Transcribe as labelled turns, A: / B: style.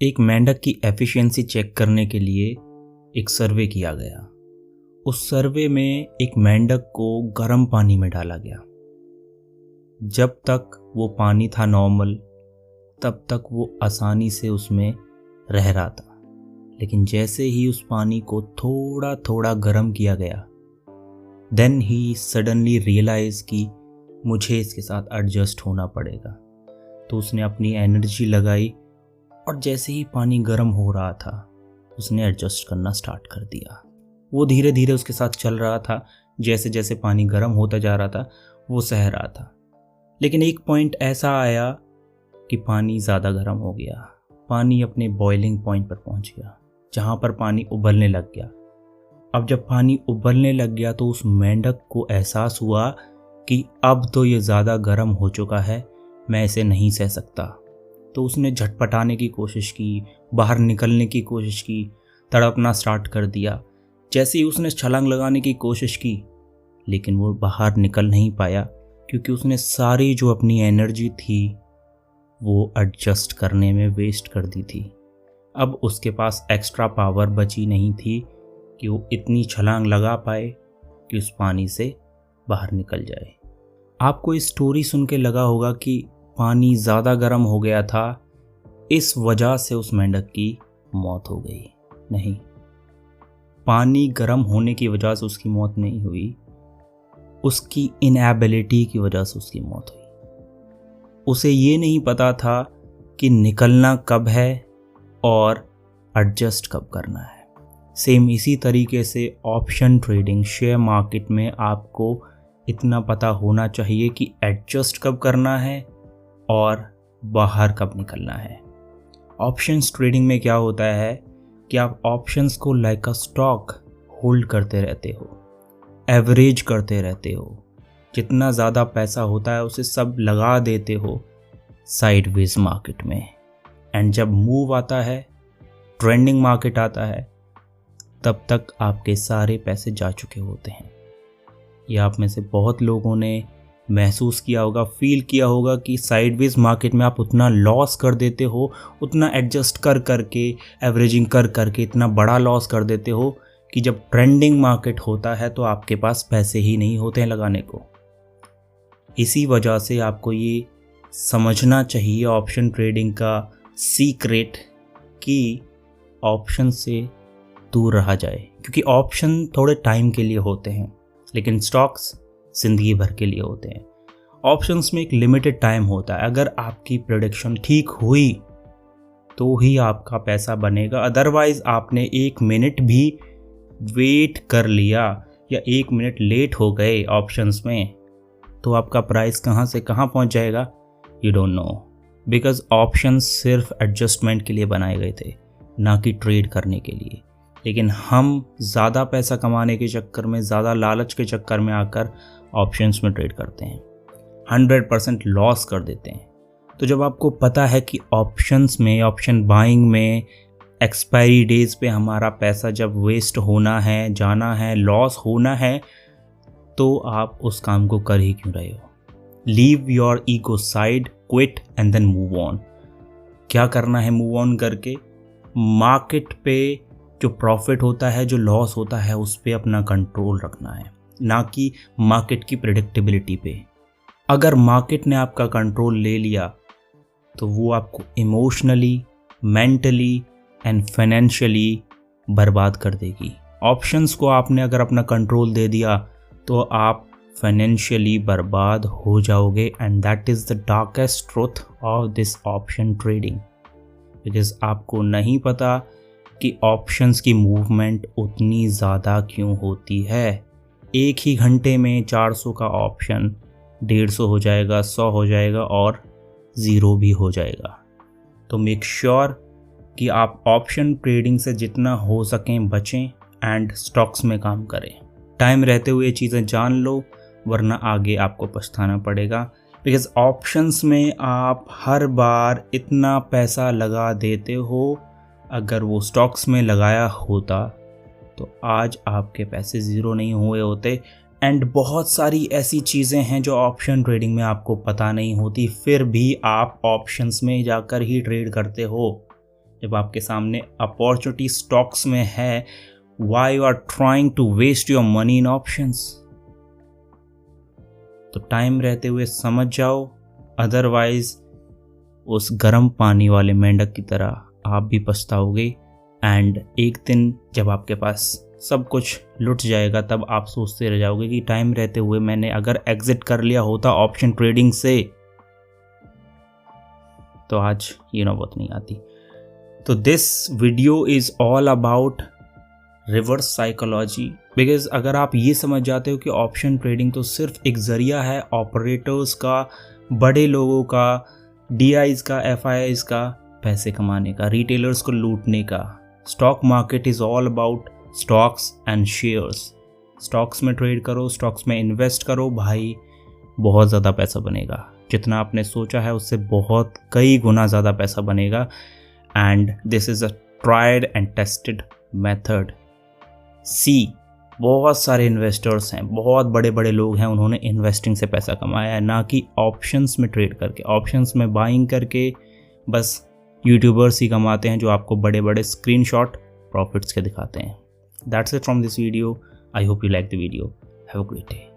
A: एक मेंढक की एफिशिएंसी चेक करने के लिए एक सर्वे किया गया। उस सर्वे में एक मेंढक को गर्म पानी में डाला गया। जब तक वो पानी था नॉर्मल, तब तक वो आसानी से उसमें रह रहा था। लेकिन जैसे ही उस पानी को थोड़ा थोड़ा गर्म किया गया, देन ही सडनली रियलाइज कि मुझे इसके साथ एडजस्ट होना पड़ेगा। तो उसने अपनी एनर्जी लगाई और जैसे ही पानी गर्म हो रहा था, उसने एडजस्ट करना स्टार्ट कर दिया। वो धीरे धीरे उसके साथ चल रहा था। जैसे जैसे पानी गर्म होता जा रहा था, वो सह रहा था। लेकिन एक पॉइंट ऐसा आया कि पानी ज़्यादा गर्म हो गया। पानी अपने बॉइलिंग पॉइंट पर पहुंच गया, जहाँ पर पानी उबलने लग गया। अब जब पानी उबलने लग गया तो उस मेंढक को एहसास हुआ कि अब तो ये ज़्यादा गर्म हो चुका है, मैं इसे नहीं सह सकता। तो उसने झटपटाने की कोशिश की, बाहर निकलने की कोशिश की, तड़पना स्टार्ट कर दिया। जैसे ही उसने छलांग लगाने की कोशिश की, लेकिन वो बाहर निकल नहीं पाया, क्योंकि उसने सारी जो अपनी एनर्जी थी वो एडजस्ट करने में वेस्ट कर दी थी। अब उसके पास एक्स्ट्रा पावर बची नहीं थी कि वो इतनी छलांग लगा पाए कि उस पानी से बाहर निकल जाए। आपको इस स्टोरी सुन के लगा होगा कि पानी ज़्यादा गर्म हो गया था, इस वजह से उस मेंढक की मौत हो गई। नहीं, पानी गर्म होने की वजह से उसकी मौत नहीं हुई, उसकी इनएबिलिटी की वजह से उसकी मौत हुई। उसे ये नहीं पता था कि निकलना कब है और एडजस्ट कब करना है। सेम इसी तरीके से ऑप्शन ट्रेडिंग, शेयर मार्केट में आपको इतना पता होना चाहिए कि एडजस्ट कब करना है और बाहर कब निकलना है। ऑप्शंस ट्रेडिंग में क्या होता है कि आप ऑप्शंस को लाइक अ स्टॉक होल्ड करते रहते हो, एवरेज करते रहते हो। जितना ज़्यादा पैसा होता है उसे सब लगा देते हो साइडवेज मार्केट में। एंड जब मूव आता है, ट्रेंडिंग मार्केट आता है, तब तक आपके सारे पैसे जा चुके होते हैं। ये आप में से बहुत लोगों ने महसूस किया होगा, फील किया होगा कि साइडवेज मार्केट में आप उतना लॉस कर देते हो, उतना एडजस्ट कर करके, एवरेजिंग कर करके इतना बड़ा लॉस कर देते हो कि जब ट्रेंडिंग मार्केट होता है तो आपके पास पैसे ही नहीं होते हैं लगाने को। इसी वजह से आपको ये समझना चाहिए ऑप्शन ट्रेडिंग का सीक्रेट, कि ऑप्शन से दूर रहा जाए। क्योंकि ऑप्शन थोड़े टाइम के लिए होते हैं, लेकिन स्टॉक्स ज़िंदगी भर के लिए होते हैं। ऑप्शंस में एक लिमिटेड टाइम होता है। अगर आपकी प्रेडिक्शन ठीक हुई तो ही आपका पैसा बनेगा। अदरवाइज़ आपने 1 मिनट भी वेट कर लिया या 1 मिनट लेट हो गए ऑप्शंस में, तो आपका प्राइस कहाँ से कहाँ पहुँच जाएगा, you don't know. Because options सिर्फ एडजस्टमेंट के लिए बनाए गए थे, ना कि ट्रेड करने के लिए। लेकिन हम ज़्यादा पैसा कमाने के चक्कर में, ज़्यादा लालच के चक्कर में आकर ऑप्शंस में ट्रेड करते हैं, 100% लॉस कर देते हैं। तो जब आपको पता है कि ऑप्शंस में, ऑप्शन बाइंग में एक्सपायरी डेज पे हमारा पैसा जब वेस्ट होना है, जाना है, लॉस होना है, तो आप उस काम को कर ही क्यों रहे हो। Leave your ego side, quit and then move on. क्या करना है मूव ऑन करके? मार्केट पे जो प्रॉफिट होता है, जो लॉस होता है, उस पे अपना कंट्रोल रखना है, ना कि मार्केट की प्रेडिक्टेबिलिटी पे। अगर मार्केट ने आपका कंट्रोल ले लिया तो वो आपको इमोशनली, मेंटली एंड फाइनेंशियली बर्बाद कर देगी। ऑप्शंस को आपने अगर अपना कंट्रोल दे दिया तो आप फाइनेंशियली बर्बाद हो जाओगे। And that is the darkest truth of this option trading. Because आपको नहीं पता कि ऑप्शंस की मूवमेंट उतनी ज़्यादा क्यों होती है। एक ही घंटे में 400 का ऑप्शन 150 हो जाएगा, 100 हो जाएगा और 0 भी हो जाएगा। तो मेक श्योर कि आप ऑप्शन ट्रेडिंग से जितना हो सकें बचें एंड स्टॉक्स में काम करें। टाइम रहते हुए ये चीज़ें जान लो, वरना आगे आपको पछताना पड़ेगा। बिकॉज ऑप्शंस में आप हर बार इतना पैसा लगा देते हो, अगर वो स्टॉक्स में लगाया होता तो आज आपके पैसे 0 नहीं हुए होते। एंड बहुत सारी ऐसी चीज़ें हैं जो ऑप्शन ट्रेडिंग में आपको पता नहीं होती, फिर भी आप ऑप्शंस में जाकर ही ट्रेड करते हो। जब आपके सामने अपॉर्चुनिटी स्टॉक्स में है, why you are trying to waste your money in options? तो टाइम रहते हुए समझ जाओ, अदरवाइज उस गर्म पानी वाले मेंढक की तरह आप भी पछताओगे। एंड एक दिन जब आपके पास सब कुछ लुट जाएगा, तब आप सोचते रह जाओगे कि टाइम रहते हुए मैंने अगर एग्जिट कर लिया होता ऑप्शन ट्रेडिंग से तो आज ये नौबत नहीं आती। तो this video is all about reverse psychology, because अगर आप ये समझ जाते हो कि ऑप्शन ट्रेडिंग तो सिर्फ एक ज़रिया है ऑपरेटर्स का, बड़े लोगों का, DIs का, FIs का पैसे कमाने का, रिटेलर्स को लूटने का। Stock market is all about stocks and shares. Stocks में ट्रेड करो, स्टॉक्स में इन्वेस्ट करो भाई, बहुत ज़्यादा पैसा बनेगा। जितना आपने सोचा है उससे बहुत कई गुना ज़्यादा पैसा बनेगा। And this is a tried and tested method. बहुत सारे इन्वेस्टर्स हैं, बहुत बड़े बड़े लोग हैं, उन्होंने इन्वेस्टिंग से पैसा कमाया है, ना कि ऑप्शंस में ट्रेड करके। ऑप्शंस में बाइंग करके बस यूट्यूबर्स ही कमाते हैं जो आपको बड़े बड़े स्क्रीनशॉट प्रॉफिट्स के दिखाते हैं। That's it from this video. I hope you like the video. Have a great day.